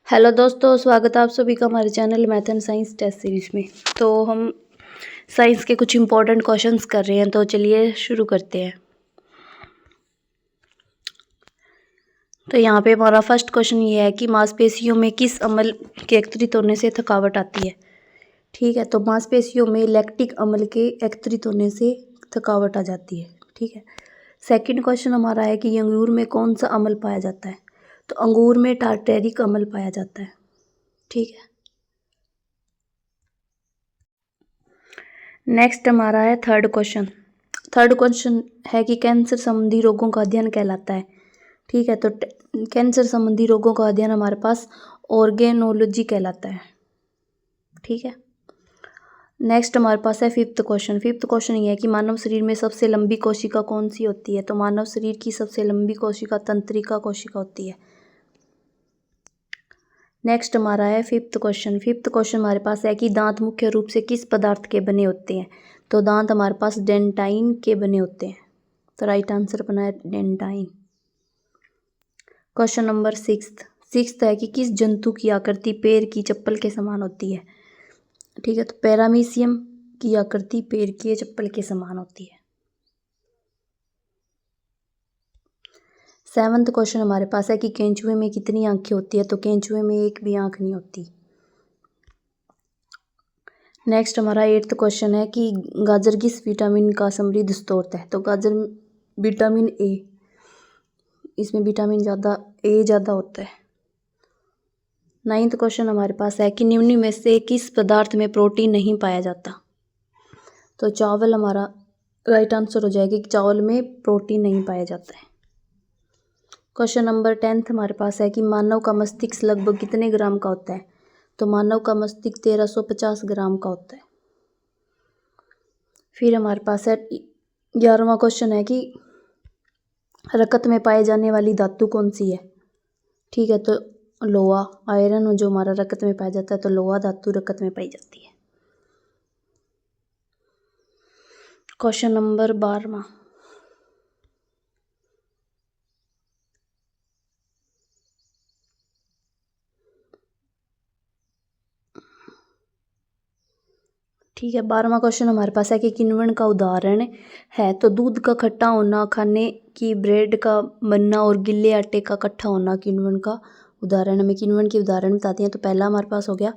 Hello दोस्तों, स्वागत है आप सभी का हमारे channel math and science test series में। तो हम साइंस के कुछ इम्पोर्टेंट क्वेश्चंस कर रहे हैं, तो चलिए शुरू करते हैं। तो यहाँ पे हमारा फर्स्ट क्वेश्चन ये है कि मांसपेशियों में किस अम्ल के एकत्रित होने से थकावट आती है। ठीक है, तो मांसपेशियों में लैक्टिक अम्ल के एकत्रित होने से थकावट आ जाती है। ठीक है, सेकंड क्वेश्चन हमारा है कि अंगूर में कौन सा अम्ल पाया जाता है। तो अंगूर में टार्टेरिक अम्ल पाया जाता है। ठीक है, नेक्स्ट हमारा है थर्ड क्वेश्चन है कि कैंसर संबंधी रोगों का अध्ययन कहलाता है। ठीक है, तो कैंसर संबंधी रोगों का अध्ययन हमारे पास ऑर्गेनोलॉजी कहलाता है। ठीक है, नेक्स्ट हमारे पास है फिफ्थ क्वेश्चन ये है कि मानव शरीर में सबसे लंबी कोशिका कौन सी होती है। तो मानव शरीर की सबसे लंबी कोशिका तंत्रिका कोशिका होती है। नेक्स्ट हमारा है फिफ्थ क्वेश्चन हमारे पास है कि दांत मुख्य रूप से किस पदार्थ के बने होते हैं। तो दांत हमारे पास डेंटाइन के बने होते हैं। तो राइट आंसर बना है डेंटाइन। क्वेश्चन नंबर सिक्स्थ है कि किस जंतु की आकृति पैर की चप्पल के समान होती है। ठीक है, तो पैरामीशियम की आकृति पैर की चप्पल के समान होती है। सेवंथ क्वेश्चन हमारे पास है कि केंचुए में कितनी आंखें होती है। तो केंचुए में एक भी आंख नहीं होती। नेक्स्ट हमारा एट्थ क्वेश्चन है कि गाजर किस विटामिन का समृद्ध स्रोत है। तो गाजर विटामिन ए, इसमें विटामिन ज़्यादा होता है। नाइन्थ क्वेश्चन हमारे पास है कि निम्न में से किस पदार्थ में प्रोटीन नहीं पाया जाता। तो चावल हमारा राइट आंसर हो जाएगा कि चावल में प्रोटीन नहीं पाया जाता है। क्वेश्चन नंबर 10 हमारे पास है कि मानव का मस्तिष्क लगभग कितने ग्राम का होता है। तो मानव का मस्तिष्क 1350 ग्राम का होता है। फिर हमारे पास है 11वां क्वेश्चन है कि रकत में पाए जाने वाली धातु कौन सी है। ठीक है, तो लोहा, आयरन जो हमारा रकत में पाया जाता है, तो लोहा धातु रकत में पाई जाती है। क्वेश्चन नंबर 12वां, ठीक है, 12वां क्वेश्चन हमारे पास है कि किण्वन का उदाहरण है। तो दूध का खट्टा होना, खाने की ब्रेड का बनना और गिल्ले आटे का इकट्ठा होना किण्वन का उदाहरण। हमें किण्वन के उदाहरण बताते हैं। तो पहला हमारे पास हो गया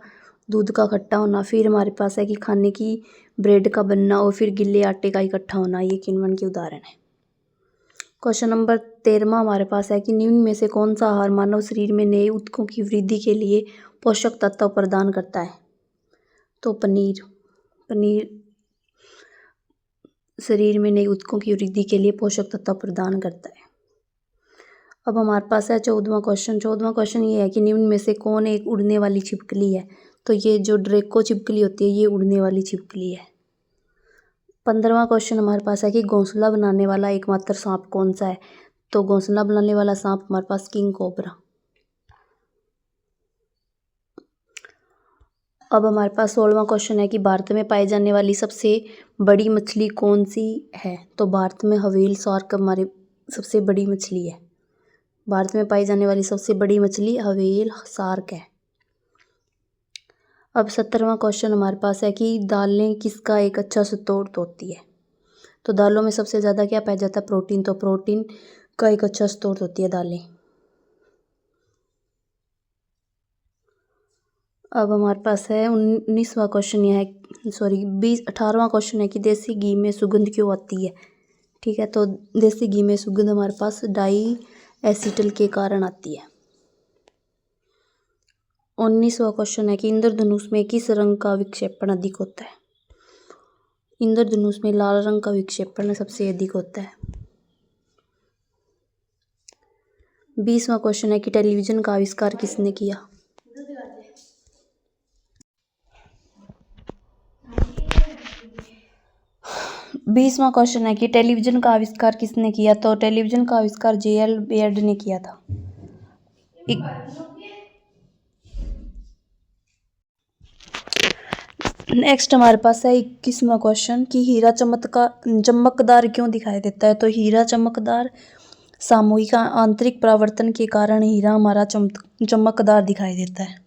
दूध का खट्टा होना, फिर हमारे पास है कि खाने की ब्रेड का बनना और फिर गिल्ले आटे का इकट्ठा होना, ये किण्वन के उदाहरण है। क्वेश्चन नंबर 13वां हमारे पास है कि निम्न में से कौन सा आहार मानव शरीर में नए ऊतकों की वृद्धि के लिए पोषक तत्व प्रदान करता है। तो पनीर शरीर में नए ऊतकों की वृद्धि के लिए पोषक तत्व प्रदान करता है। अब हमारे पास है 14वां क्वेश्चन ये है कि निम्न में से कौन एक उड़ने वाली छिपकली है। तो ये जो ड्रेको छिपकली होती है, ये उड़ने वाली छिपकली है। 15वां क्वेश्चन हमारे पास है कि घोंसला बनाने वाला एकमात्र सांप कौन सा है। तो घोंसला बनाने वाला सांप हमारे पास किंग कोबरा। अब हमारे पास 16वां क्वेश्चन है कि भारत में पाई जाने वाली सबसे बड़ी मछली कौन सी है। तो भारत में हवेल शार्क हमारी सबसे बड़ी मछली है। भारत में पाई जाने वाली सबसे बड़ी मछली हवेल शार्क है। अब 17वां क्वेश्चन हमारे पास है कि दालें किसका एक अच्छा स्रोत होती है। तो दालों में सबसे ज़्यादा क्या पाया जाता है, प्रोटीन। तो प्रोटीन का एक अच्छा स्रोत होती है दालें। अब हमारे पास है 18वां क्वेश्चन, यह है 18वां क्वेश्चन है कि देसी घी में सुगंध क्यों आती है। ठीक है, तो देसी घी में सुगंध हमारे पास डाई एसिटल के कारण आती है। 19वां क्वेश्चन है कि इंद्रधनुष में किस रंग का विक्षेपण अधिक होता है। इंद्रधनुष में लाल रंग का विक्षेपण सबसे अधिक होता है। 20वां क्वेश्चन है कि टेलीविजन का आविष्कार किसने किया। बीसवां क्वेश्चन है कि टेलीविजन का आविष्कार किसने किया। तो टेलीविजन का आविष्कार J.L. बेयर्ड ने किया था। नेक्स्ट हमारे पास है 21वां क्वेश्चन कि हीरा चमकदार क्यों दिखाई देता है। तो हीरा चमकदार सामूहिक आंतरिक परावर्तन के कारण हीरा हमारा चमकदार दिखाई देता है।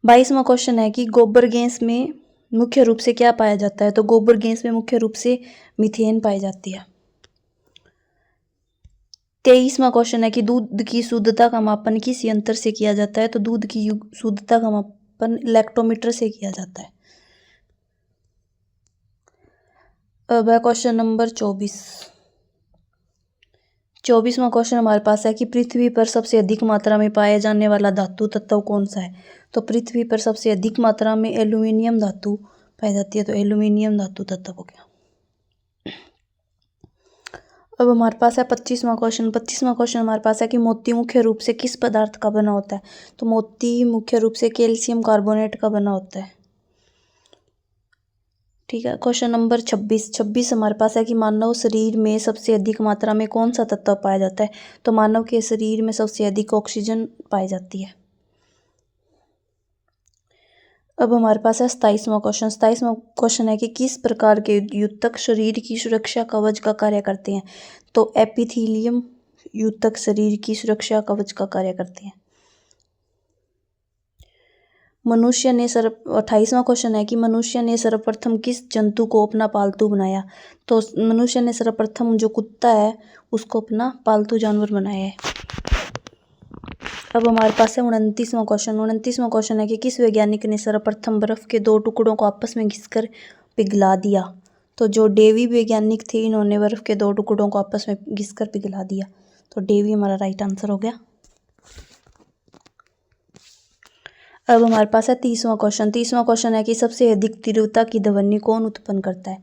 22वां क्वेश्चन है कि गोबर गैस में मुख्य रूप से क्या पाया जाता है? तो गोबर गैस में मुख्य रूप से मीथेन पाई जाती है। 23वां क्वेश्चन है कि दूध की शुद्धता का मापन किस यंत्र से किया जाता है? तो दूध की शुद्धता का मापन इलेक्ट्रोमीटर से किया जाता है। अब है क्वेश्चन नंबर 24वां क्वेश्चन हमारे पास है कि पृथ्वी पर सबसे अधिक मात्रा में पाया जाने वाला धातु तत्व कौन सा है? तो पृथ्वी पर सबसे अधिक मात्रा में एल्यूमिनियम धातु पाई जाती है। तो एल्यूमिनियम धातु तत्व हो गया। अब हमारे पास है 25वां क्वेश्चन। 25वां क्वेश्चन हमारे पास है कि मोती मुख्य रूप से किस पदार्थ का बना होता है? तो मोती मुख्य रूप से कैल्शियम कार्बोनेट का बना होता है। ठीक है। क्वेश्चन नंबर 26 हमारे पास है कि मानव शरीर में सबसे अधिक मात्रा में कौन सा तत्व पाया जाता है? तो मानव के शरीर में सबसे अधिक ऑक्सीजन पाई जाती है। अब हमारे पास है 27वां क्वेश्चन। 27वां क्वेश्चन है कि किस प्रकार के युतक शरीर की सुरक्षा कवच का कार्य करते हैं? तो एपिथेलियम युतक शरीर की सुरक्षा कवच का कार्य करते हैं। 28वां क्वेश्चन है कि मनुष्य ने सर्वप्रथम किस जंतु को अपना पालतू बनाया? तो मनुष्य ने सर्वप्रथम जो कुत्ता है उसको अपना पालतू जानवर बनाया है। अब हमारे पास है 29वां क्वेश्चन। 29वां क्वेश्चन है कि किस वैज्ञानिक ने सर्वप्रथम बर्फ के दो टुकड़ों को आपस में घिसकर पिघला दिया? तो जो डेवी वैज्ञानिक थे इन्होंने बर्फ के दो टुकड़ों को आपस में घिसकर पिघला दिया। तो डेवी हमारा राइट आंसर हो गया। अब हमारे पास है 30वां क्वेश्चन। 30वां क्वेश्चन है कि सबसे अधिक तीव्रता की ध्वनि कौन उत्पन्न करता है?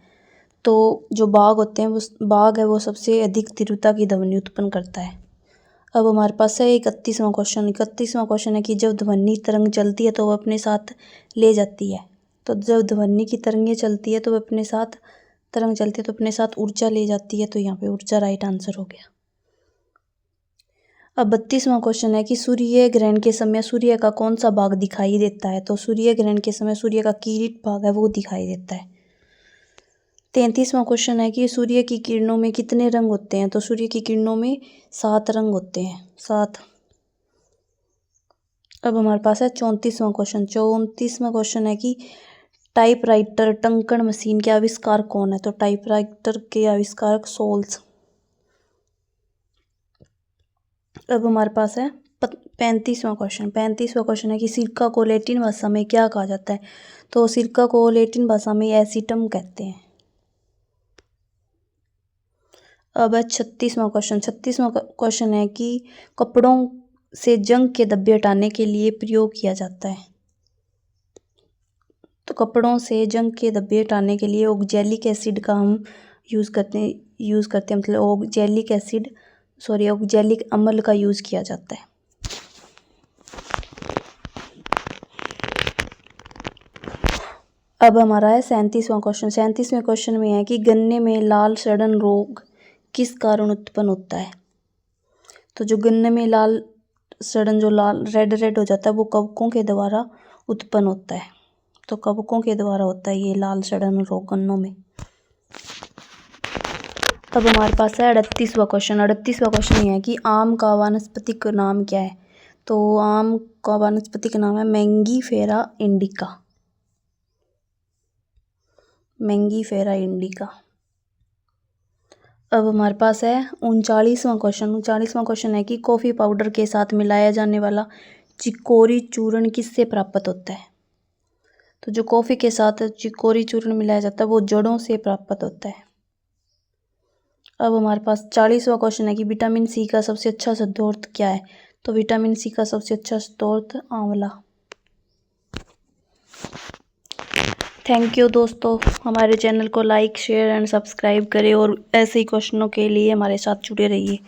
तो जो बाघ होते हैं बाघ है वो सबसे अधिक तीव्रता की ध्वनि उत्पन्न करता है। अब हमारे पास है 31वां क्वेश्चन। 31वां क्वेश्चन है कि जब ध्वनि तरंग चलती है तो वह अपने साथ ले जाती है। तो जब ध्वनि की तरंगें चलती है तो वह अपने साथ अपने साथ ऊर्जा ले जाती है। तो यहाँ पे ऊर्जा राइट आंसर हो गया। अब 32वां क्वेश्चन है कि सूर्य ग्रहण के समय सूर्य का कौन सा भाग दिखाई देता है? तो सूर्य ग्रहण के समय सूर्य का किरीट भाग है वो दिखाई देता है। 33वां क्वेश्चन है कि सूर्य की किरणों में कितने रंग होते हैं? तो सूर्य की किरणों में 7 रंग होते हैं, 7। अब हमारे पास है 34वां क्वेश्चन। 34वां क्वेश्चन है कि टाइपराइटर टंकण मशीन के आविष्कार कौन है? तो टाइपराइटर के आविष्कारक सोल्स। अब हमारे पास है 35वां क्वेश्चन। 35वां क्वेश्चन है कि सिरका को लैटिन भाषा में क्या कहा जाता है? तो सिरका को लैटिन भाषा में एसीटम कहते हैं। अब है 36वां क्वेश्चन। 36वां क्वेश्चन है कि कपड़ों से जंग के धब्बे हटाने के लिए प्रयोग किया जाता है। तो कपड़ों से जंग के धब्बे हटाने के लिए ऑक्जेलिक एसिड का हम यूज़ करते हैं मतलब ऑक्जेलिक अम्ल का यूज़ किया जाता है। अब हमारा है 37वां क्वेश्चन। 37वें क्वेश्चन में है कि गन्ने में लाल सड़न रोग किस कारण उत्पन्न होता है? तो जो गन्ने में लाल सड़न जो लाल रेड हो जाता है वो कवकों के द्वारा उत्पन्न होता है। तो कवकों के द्वारा होता है ये लाल सड़न रोग गन्नों में। अब हमारे पास है 38वां क्वेश्चन। 38वां क्वेश्चन ये है कि आम का वानस्पतिक नाम क्या है? तो आम का वानस्पतिक नाम है मैंगीफेरा इंडिका। Mangifera indica. अब हमारे पास है 39वां क्वेश्चन। 39वां क्वेश्चन है कि कॉफ़ी पाउडर के साथ मिलाया जाने वाला चिकोरी चूर्ण किससे प्राप्त होता है? तो जो कॉफ़ी के साथ चिकोरी चूर्ण मिलाया जाता है वो जड़ों से प्राप्त होता है। अब हमारे पास 40वां क्वेश्चन है कि विटामिन सी का सबसे अच्छा स्रोत क्या है? तो विटामिन सी का सबसे अच्छा स्रोत आंवला। थैंक यू दोस्तों, हमारे चैनल को लाइक शेयर एंड सब्सक्राइब करें और ऐसे ही क्वेश्चनों के लिए हमारे साथ जुड़े रहिए।